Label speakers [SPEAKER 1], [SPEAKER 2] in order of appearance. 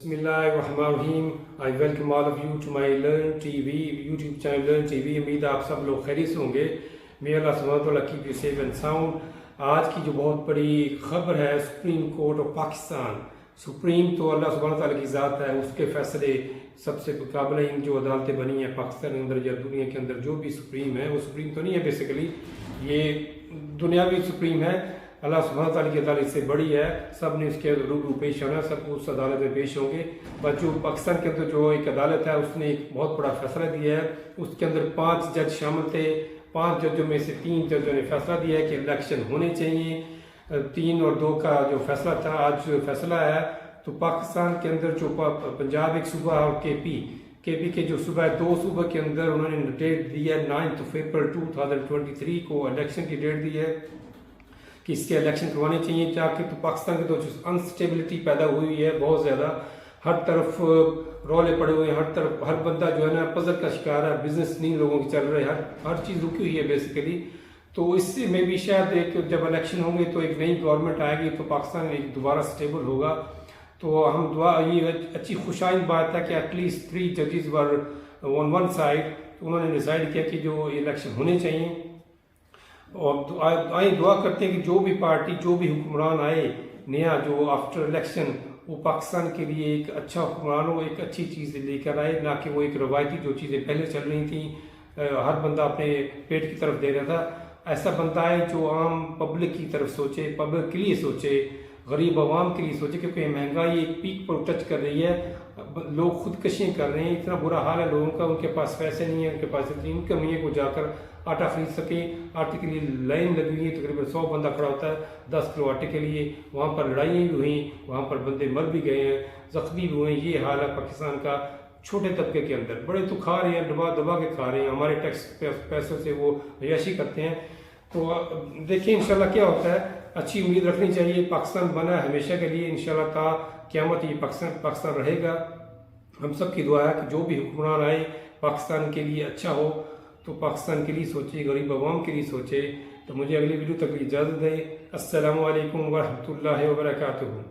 [SPEAKER 1] बिस्मिल्लाहिर्रहमानिर्रहीम। I welcome all of you to my learn TV YouTube channel learn TV. उम्मीद है आप सब लोग खैरियत से होंगे। मे अल्लाह सुब्हानहू व तआला keep you safe and sound. आज की जो बहुत बड़ी खबर है, supreme court of Pakistan. Supreme तो अल्लाह सुब्हानहू व तआला की ज़ात है, उसके फैसले सबसे काबिल इन जो अदालतें बनी हैं पाकिस्तान के अंदर या दुनिया के अंदर, जो भी सुप्रीम है वो सुप्रीम तो नहीं है, बेसिकली ये दुनियावी सुप्रीम है। अल्लाह सुब्हानहू व तआला की अदालत से बड़ी है, सब ने इसके रूबरू पेश होना, सब उस अदालत में पेश होंगे। बट जो पाकिस्तान के अंदर जो एक अदालत है उसने एक बहुत बड़ा फैसला दिया है। उसके अंदर 5 जज शामिल थे। 5 जजों में से 3 जजों ने फैसला दिया है कि इलेक्शन होने चाहिए। 3 और 2 का जो फैसला था, आज जो फैसला है तो पाकिस्तान के अंदर जो पंजाब एक सूबा है और केपी के जो सूबा है, 2 सूबा के अंदर उन्होंने डेट दी है 9 अप्रैल 2023 को इलेक्शन की डेट दी है कि इसके इलेक्शन करवाने चाहिए। ताकि तो पाकिस्तान की तो जो अनस्टेबिलिटी पैदा हुई है बहुत ज़्यादा, हर तरफ रौले पड़े हुए हैं, हर तरफ हर बंदा जो है ना पजल का शिकार है, बिजनेस नहीं लोगों की चल रहे, हर चीज़ रुकी हुई है बेसिकली। तो इससे में भी शायद एक जब इलेक्शन होंगे तो एक नई गवर्नमेंट आएगी तो पाकिस्तान एक दोबारा स्टेबल होगा। तो हम दुआ, ये अच्छी खुशाइन बात है कि एटलीस्ट 3 जजेस वर ऑन वन साइड। उन्होंने डिसाइड किया कि जो इलेक्शन होने चाहिए। और आए दुआ करते हैं कि जो भी पार्टी, जो भी हुक्मरान आए नया, जो आफ्टर इलेक्शन, वो पाकिस्तान के लिए एक अच्छा हुक्मरान हो, एक अच्छी चीज़ लेकर आए, ना कि वो एक रवायती जो चीज़ें पहले चल रही थी, हर बंदा अपने पेट की तरफ दे रहा था। ऐसा बंदा है जो आम पब्लिक की तरफ सोचे, पब्लिक के लिए सोचे, गरीब आवाम के लिए सोचे, क्योंकि महंगाई एक पीक पर टच कर रही है, लोग खुदकशियाँ कर रहे हैं, इतना बुरा हाल है लोगों का, उनके पास पैसे नहीं है, उनके पास इतनी इनकम नहीं है को जाकर आटा खरीद सके। आटे के लिए लाइन लगी हुई है, तकरीबन 100 बंदा खड़ा होता है 10 किलो आटे के लिए। वहाँ पर लड़ाइयाँ भी हुई, वहाँ पर बंदे मर भी गए हैं, जख्मी भी हुए हैं। ये हाल है पाकिस्तान का। छोटे तबके के अंदर बड़े तो खा रहे हैं, दबा दबा के खा रहे हैं, हमारे टैक्स पैसों से वो अय्याशी करते हैं। तो देखिए इंशाल्लाह क्या होता है। अच्छी उम्मीद रखनी चाहिए। पाकिस्तान बना है हमेशा के लिए, इंशाल्लाह ता क़यामत ये पाकिस्तान रहेगा। हम सब की दुआ है कि जो भी हुक्मरान आए पाकिस्तान के लिए अच्छा हो, तो पाकिस्तान के लिए सोचे, गरीब आवाम के लिए सोचे। तो मुझे अगली वीडियो तक इजाज़त दें। अस्सलामु अलैकुम व रहमतुल्लाहि व बरकातुहू।